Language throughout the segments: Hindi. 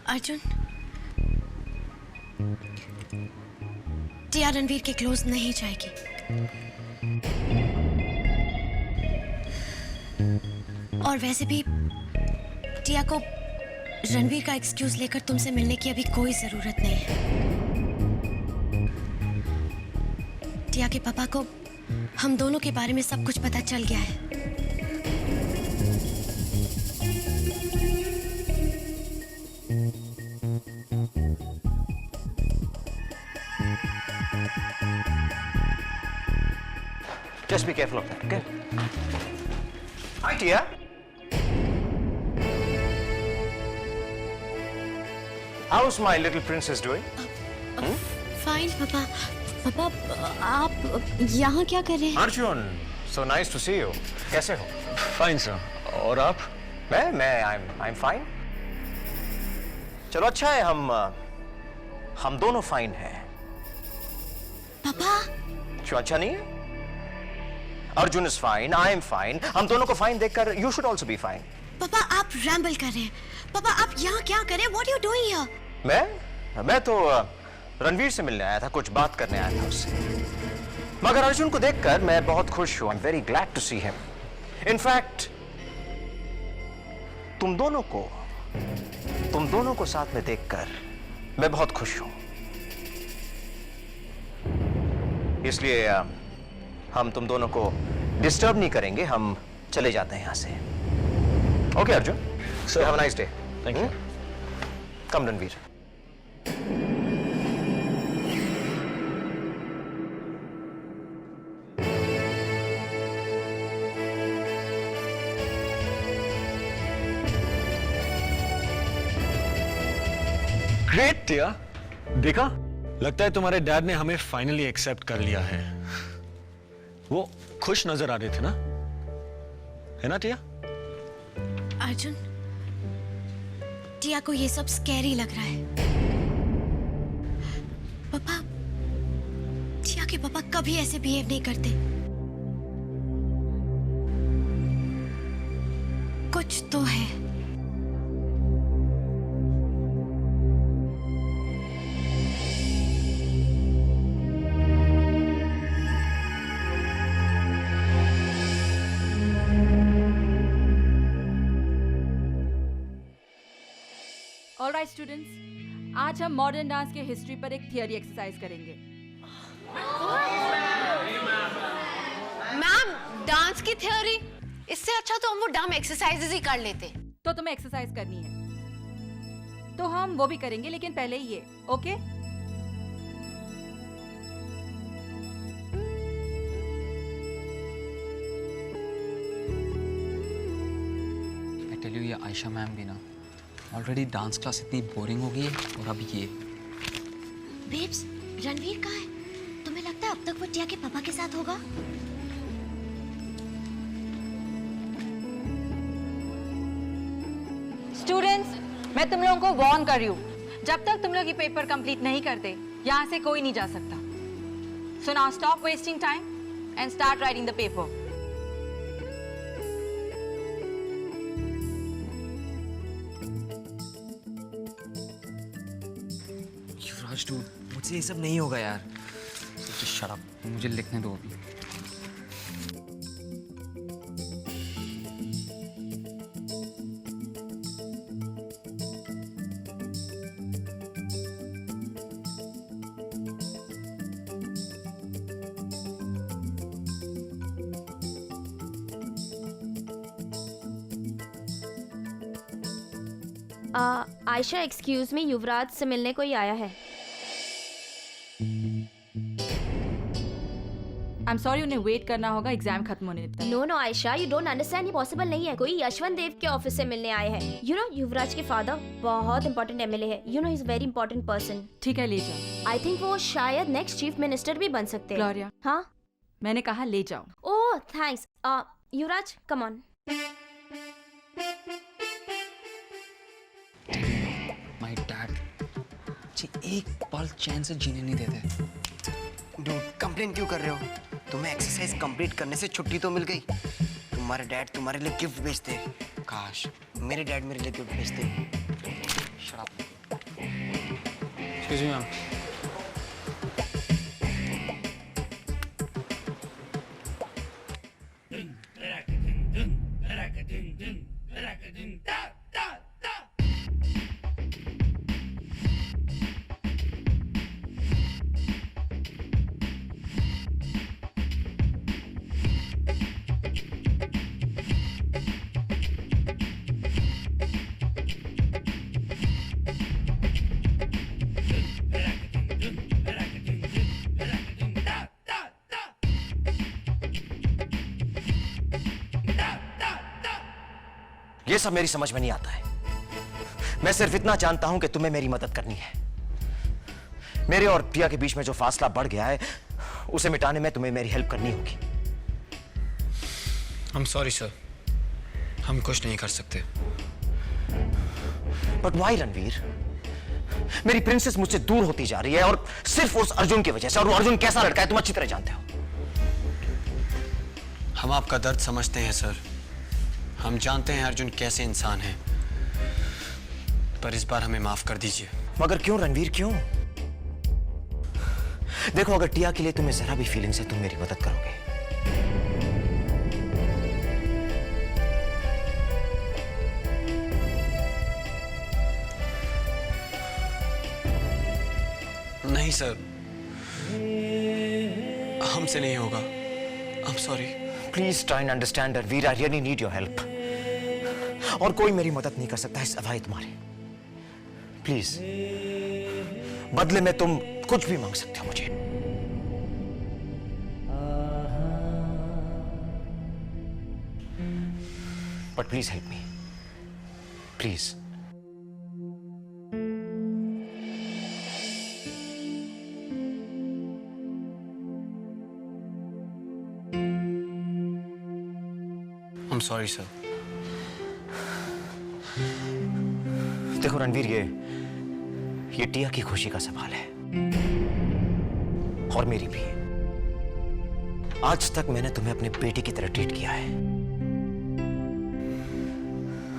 अर्जुन, टिया रणवीर के क्लोज नहीं जाएगी। और वैसे भी टिया को रणवीर का एक्सक्यूज लेकर तुमसे मिलने की अभी कोई जरूरत नहीं है। टिया के पापा को हम दोनों के बारे में सब कुछ पता चल गया है। Just be careful of that, okay? Hi, Tia. How's my little princess doing? Fine पापा। पापा, आप यहाँ क्या कर रहे हैं? Arjun, so nice to see you. कैसे हो? फाइन सर, और आप? I'm fine. चलो अच्छा है, हम दोनों फाइन हैं। पापा, क्यों अच्छा नहीं है? Arjun is fine, I am fine, हम दोनों को फाइन देखकर you should also be fine. पापा आप रैम्बल कर रहे हैं। पापा आप यहाँ क्या कर रहे हैं? What are you doing here? मैं तो रणवीर से मिलने आया था, कुछ बात करने आया था उससे। मगर अर्जुन को देखकर मैं बहुत खुश हूं। I am very glad to see him. In fact तुम दोनों को साथ में देखकर मैं बहुत खुश हूं। इसलिए हम तुम दोनों को डिस्टर्ब नहीं करेंगे, हम चले जाते हैं यहां से। Okay Arjun, so have a nice day. Thank you. Come Ranveer. Great Tia, देखा, लगता है तुम्हारे डैड ने हमें फाइनली एक्सेप्ट कर लिया है। वो खुश नजर आ रहे थे ना, है ना टिया? अर्जुन, टिया को ये सब स्कैरी लग रहा है। पापा, टिया के पापा कभी ऐसे बिहेव नहीं करते। कुछ तो है। ऑलराइट स्टूडेंट्स, आज हम मॉडर्न डांस के हिस्ट्री पर एक थियरी एक्सरसाइज करेंगे। मैम, डांस की थ्योरी? इससे अच्छा तो हम वो डम एक्सरसाइजेज ही कर लेते। तो तुम्हें एक्सरसाइज करनी है तो हम वो भी करेंगे, लेकिन पहले ये, ओके? I tell you, ये आयशा मैम भी ना ऑलरेडी डांस क्लास इतनी बोरिंग हो गई है, और अब ये। बेब्स, रणवीर कहाँ है? तुम्हें लगता है अब तक वो टिया के पापा के साथ होगा? स्टूडेंट्स, मैं तुम लोगों को वार्न कर रही हूँ, जब तक तुम लोग ये पेपर कंप्लीट नहीं करते यहाँ से कोई नहीं जा सकता। So now stop wasting time and start writing the paper. Yuvraj dude, मुझसे ये सब नहीं होगा यार। शट अप, मुझे लिखने दो अभी। आयशा, एक्सक्यूज मी, युवराज से मिलने कोई आया है। आई एम सॉरी, उन्हें वेट करना होगा एग्जाम खत्म होने तक। No no Ayesha, you don't understand, ये पॉसिबल नहीं है। कोई यशवंत देव के ऑफिस से मिलने आए हैं। यू नो, युवराज के फादर बहुत इंपॉर्टेंट एमएलए है। You know, he is very important person. ठीक है, ले जाओ। आई थिंक वो शायद नेक्स्ट चीफ मिनिस्टर भी बन सकते हैं। ग्लोरिया, हाँ, मैंने कहा ले जाओ। ओह thanks. Yuvraj, come on. My dad मुझे एक पल चैन से जीने नहीं देते। डूड, कंप्लेन क्यों कर रहे हो? तुम्हें एक्सरसाइज कंप्लीट करने से छुट्टी तो मिल गई। तुम्हारे डैड तुम्हारे लिए गिफ्ट भेजते। काश। मेरे डैड मेरे लिए गिफ्ट भेजते। शराब। Excuse me ma'am. ये सब मेरी समझ में नहीं आता है। मैं सिर्फ इतना जानता हूं कि तुम्हें मेरी मदद करनी है। मेरे और पिया के बीच में जो फासला बढ़ गया है उसे मिटाने में तुम्हें मेरी हेल्प करनी होगी। I'm sorry sir, हम कुछ नहीं कर सकते। But why Ranveer? मेरी प्रिंसेस मुझसे दूर होती जा रही है और सिर्फ उस अर्जुन की वजह से। और वो अर्जुन कैसा लड़का है तुम अच्छी तरह जानते हो। हम आपका दर्द समझते हैं सर। हम जानते हैं अर्जुन कैसे इंसान है, पर इस बार हमें माफ कर दीजिए। मगर क्यों रणवीर, क्यों? देखो, अगर टिया के लिए तुम्हें जरा भी फीलिंग्स है तुम मेरी मदद करोगे। नहीं सर, हमसे नहीं होगा। आई am sorry. Please try and understand Ranveer, I really need your help. और कोई मेरी मदद नहीं कर सकता इस अभाई तुम्हारे। प्लीज, बदले में तुम कुछ भी मांग सकते हो मुझे। But please help me, please. I am sorry sir. देखो रणवीर, ये टिया की खुशी का सवाल है और मेरी भी। आज तक मैंने तुम्हें अपने बेटी की तरह ट्रीट किया है।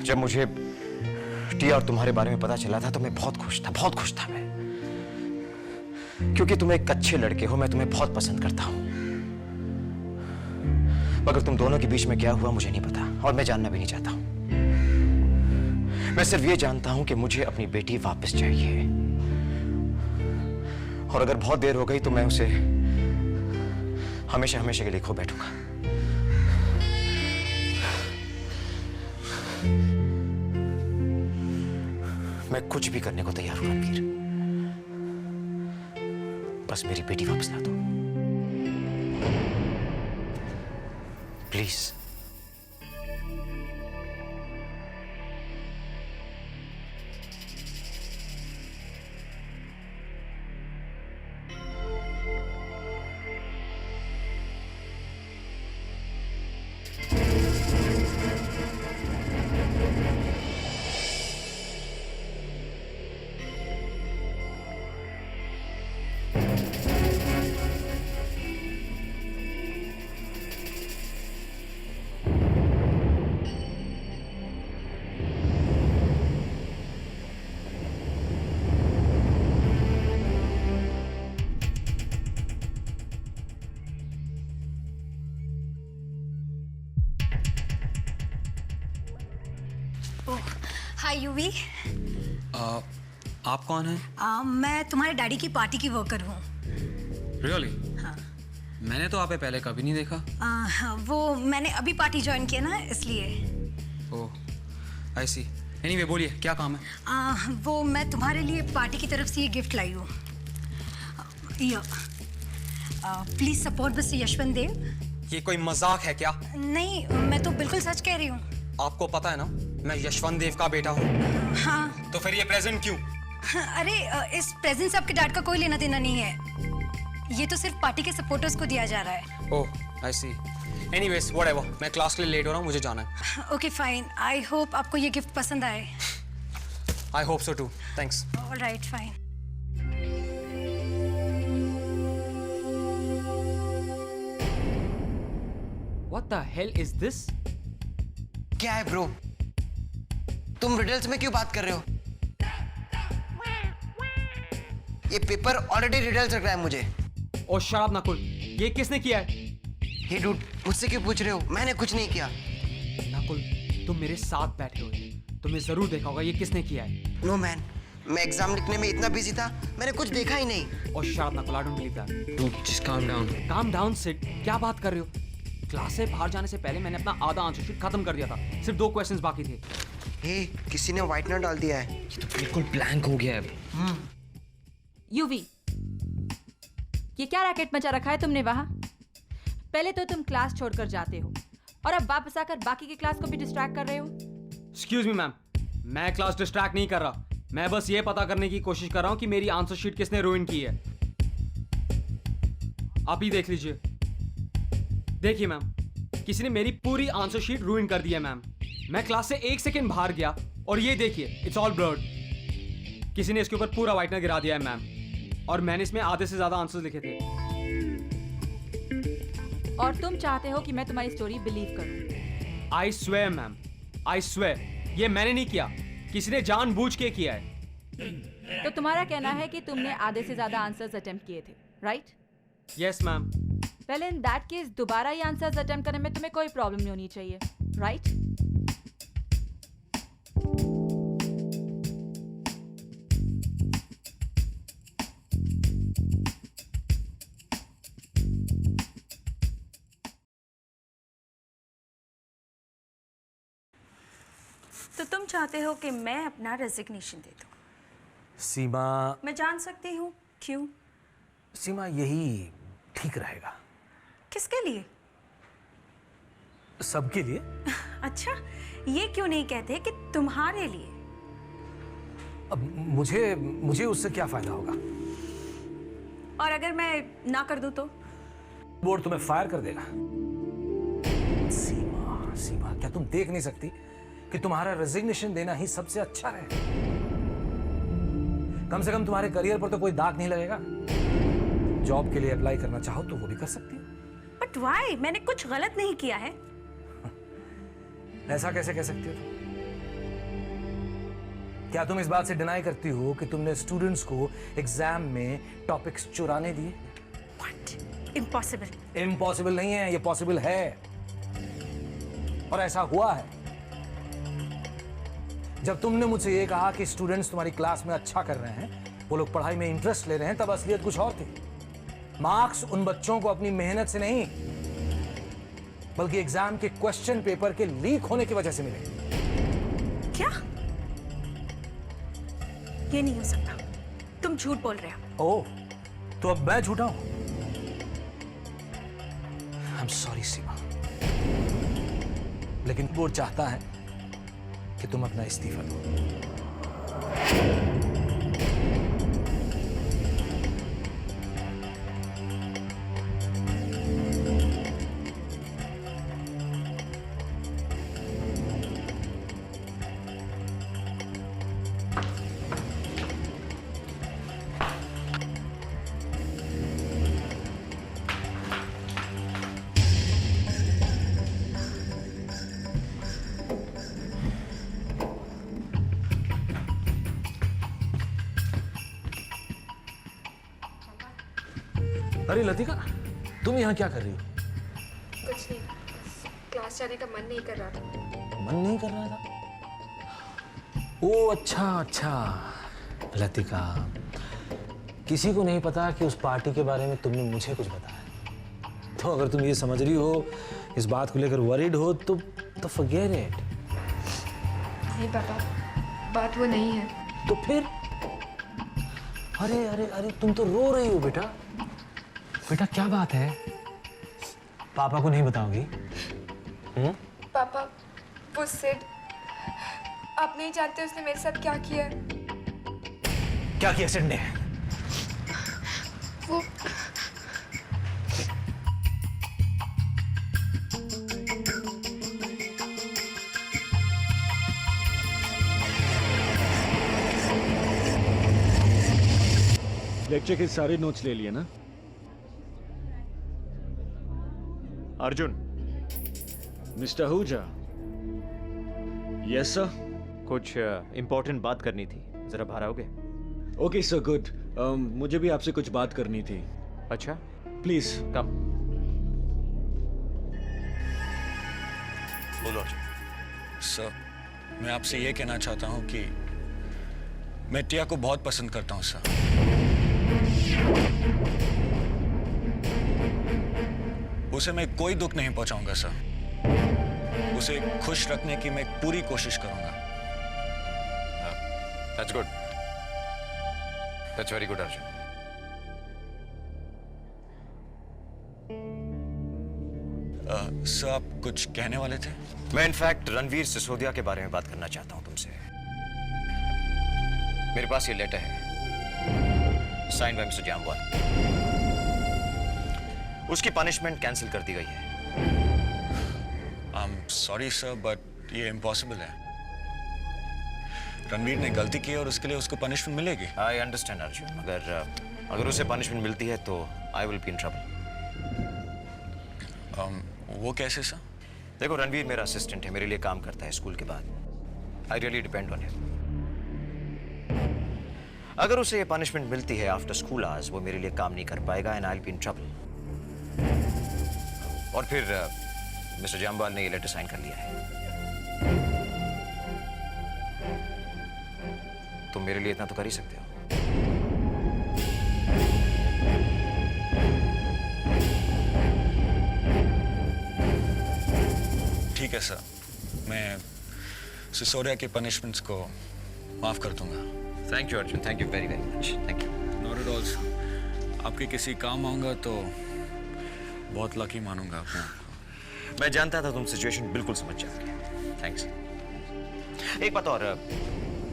जब मुझे टिया और तुम्हारे बारे में पता चला था तो मैं बहुत खुश था, बहुत खुश था मैं। क्योंकि तुम एक अच्छे लड़के हो, मैं तुम्हें बहुत पसंद करता हूं। मगर तुम दोनों के बीच में क्या हुआ मुझे नहीं पता और मैं जानना भी नहीं चाहता हूं। मैं सिर्फ ये जानता हूं कि मुझे अपनी बेटी वापस चाहिए। और अगर बहुत देर हो गई तो मैं उसे हमेशा हमेशा के लिए खो बैठूंगा। मैं कुछ भी करने को तैयार हूं रणवीर, बस मेरी बेटी वापस ला दो प्लीज। Hi UV. आप कौन हैं? मैं तुम्हारे डैडी की पार्टी की वर्कर हूँ। रियली? हाँ। मैंने तो आप पहले कभी नहीं देखा। वो मैंने अभी पार्टी ज्वाइन किया ना, इसलिए। ओह आई सी। एनीवे बोलिए, क्या काम है? वो मैं तुम्हारे लिए पार्टी की तरफ से ये गिफ्ट लाई हूँ। Please support mister Yashwant Dev. ये कोई मजाक है क्या? नहीं, मैं तो बिल्कुल सच कह रही हूँ। आपको पता है ना मैं यशवंत देव का बेटा हूँ। हाँ। तो फिर ये प्रेजेंट क्यों? अरे इस प्रेजेंट से आपके डैड का कोई लेना देना नहीं है। ये तो सिर्फ पार्टी के सपोर्टर्स को दिया जा रहा है। ओह आई सी। एनीवेज व्हाटएवर, मैं क्लास के लिए लेट हो रहा हूँ, मुझे जाना है। Okay fine. आई होप आपको ये गिफ्ट पसंद आए। I hope so too. Thanks. Alright fine. What the hell is this? क्या है ब्रो? तुम रिडल्स में क्यों बात कर रहे हो? ये पेपर ऑलरेडी रिडल्स लग रहा है मुझे। ओ शराब नकुल, ये किसने किया है? हे डूड, मुझसे क्यों पूछ रहे हो? मैंने कुछ नहीं किया। नकुल, तुम मेरे साथ बैठे हो, तुम्हें जरूर देखा होगा ये किसने किया है। नो मैन, मैं एग्जाम लिखने में इतना बिजी था, मैंने कुछ देखा ही नहीं। ओ शराब Nakul, I don't believe that. Dude, just calm down. Calm down, Sid. क्या बात कर रहे हो? क्लास से बाहर जाने से पहले मैंने अपना आधा आंसर शीट खत्म कर दिया था, सिर्फ 2 क्वेश्चंस बाकी थे। हे, किसी ने व्हाइटनर डाल दिया है। ये तो बिल्कुल ब्लैंक हो गया है। यूवी, ये क्या रैकेट मचा रखा है तुमने वहां? पहले तो तुम क्लास छोड़कर जाते हो और अब वापस आकर बाकी की क्लास को भी डिस्ट्रैक्ट कर रहे हो। एक्सक्यूज मी मैम, मैं क्लास डिस्ट्रैक्ट नहीं कर रहा, मैं बस ये पता करने की कोशिश कर रहा हूं कि मेरी आंसर शीट किसने रुइन की है। आप ही देख लीजिए। देखिए मैम, किसी ने मेरी पूरी आंसर शीट रुइन कर दी है मैम। मैं क्लास से 1 सेकंड बाहर गया और ये देखिए, इट्स ऑल ब्लर्ड। किसी ने इसके ऊपर पूरा व्हाइटनर गिरा दिया है मैम, और मैंने इसमें आधे से ज्यादा आंसर्स लिखे थे। और तुम चाहते हो कि मैं तुम्हारी स्टोरी बिलीव करूं? I swear ma'am, I swear, ये मैंने नहीं किया, किसी ने जानबूझ के किया है। तो तुम्हारा कहना है कि तुमने आधे से ज्यादा आंसर्स अटेम्प्ट किए थे, right? Yes ma'am. Well in that case दोबारा ये आंसर्स अटेम्प्ट करने में तुम्हें कोई प्रॉब्लम नहीं होनी चाहिए, राइट? तो तुम चाहते हो कि मैं अपना रेजिग्नेशन दे दूं? सीमा, मैं जान सकती हूँ क्यों? सीमा यही ठीक रहेगा। किसके लिए? सबके लिए। अच्छा, ये क्यों नहीं कहते कि तुम्हारे लिए? अब मुझे उससे क्या फायदा होगा? और अगर मैं ना कर दूं तो? बोर्ड तुम्हें फायर कर देगा। सीमा, सीमा, क्या तुम देख नहीं सकती कि तुम्हारा रेजिग्नेशन देना ही सबसे अच्छा है? कम से कम तुम्हारे करियर पर तो कोई दाग नहीं लगेगा। जॉब के लिए अप्लाई करना चाहो तो वो भी कर सकती हो। But why? मैंने कुछ गलत नहीं किया है। ऐसा कैसे कह सकती हो तुम? क्या तुम इस बात से डिनाई करती हो कि तुमने स्टूडेंट्स को एग्जाम में टॉपिक्स चुराने दिए? व्हाट? इम्पॉसिबल। इम्पॉसिबल नहीं है, ये पॉसिबल है, और ऐसा हुआ है। जब तुमने मुझसे ये कहा कि स्टूडेंट्स तुम्हारी क्लास में अच्छा कर रहे हैं, वो लोग पढ़ाई में इंटरेस्ट ले रहे हैं, तब असलियत कुछ और थी। मार्क्स उन बच्चों को अपनी मेहनत से नहीं, बल्कि एग्जाम के क्वेश्चन पेपर के लीक होने की वजह से मिले। क्या? ये नहीं हो सकता, तुम झूठ बोल रहे हो। ओह, तो अब मैं झूठा हूं? आई एम सॉरी सीमा, लेकिन बोर्ड चाहता है कि तुम अपना इस्तीफा दो। अरे लतिका, तुम यहाँ क्या कर रही हो? कुछ नहीं, क्लास जाने का मन नहीं कर रहा था। मन नहीं कर रहा था? ओ अच्छा अच्छा। लतिका, किसी को नहीं पता कि उस पार्टी के बारे में तुमने मुझे कुछ बताया। तो अगर तुम ये समझ रही हो, इस बात को लेकर वरीड हो, तो फॉरगेट इट। नहीं पापा, बात वो नहीं है। तो फिर? अरे अरे अरे, तुम तो रो रही हो बेटा। बेटा क्या बात है? पापा को नहीं बताओगी? पापा, वो सिड, आप नहीं जानते उसने मेरे साथ क्या किया है। क्या किया सिड ने? वो लेक्चर के सारे नोट्स ले लिए ना? Arjun, mister Ahuja. Yes sir. कुछ इंपॉर्टेंट बात करनी थी, जरा बाहर आओगे? Okay sir, good. मुझे भी आपसे कुछ बात करनी थी। अच्छा, प्लीज कम। बोलो अर्जुन। सर, मैं आपसे ये कहना चाहता हूँ कि मैं टिया को बहुत पसंद करता हूँ सर। उसे मैं कोई दुख नहीं पहुंचाऊंगा सर। उसे खुश रखने की मैं पूरी कोशिश करूंगा। That's good. That's very good, Arjun. Sir, आप कुछ कहने वाले थे? मैं इनफैक्ट रणवीर सिसोदिया के बारे में बात करना चाहता हूं तुमसे। मेरे पास ये लेटर है, साइन बाय मिस्टर जामवाल। उसकी पनिशमेंट कैंसिल कर दी गई है। I am sorry sir, but ये इम्पॉसिबल है। रणवीर ने गलती की और उसके लिए उसको पनिशमेंट मिलेगी। आई अंडरस्टैंड अर्जुन, अगर उसे पनिशमेंट मिलती है तो I will be in trouble. वो कैसे सर? देखो, रणवीर मेरा असिस्टेंट है, मेरे लिए काम करता है स्कूल के बाद। I really depend on him. अगर उसे ये पनिशमेंट मिलती है आफ्टर स्कूल आवर्स, वो मेरे लिए काम नहीं कर पाएगा and I will be in trouble. और फिर मिस्टर जामवाल ने ये लेटर साइन कर लिया है। तुम मेरे लिए इतना तो कर ही सकते हो। ठीक है सर, मैं सिसोदिया के पनिशमेंट्स को माफ कर दूंगा। Thank you Arjun, thank you very very much, thank you. Not at all sir, आपके किसी काम आऊंगा तो बहुत लकी मानूंगा अपने आप को। मैं जानता था तुम सिचुएशन बिल्कुल समझ जाओगे। थैंक्स। एक बात और,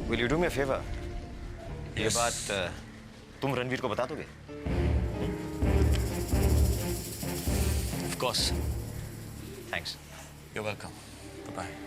will you do me a favour? ये बात तुम रणवीर को बता दोगे? Of course. Thanks. You're welcome. Bye-bye.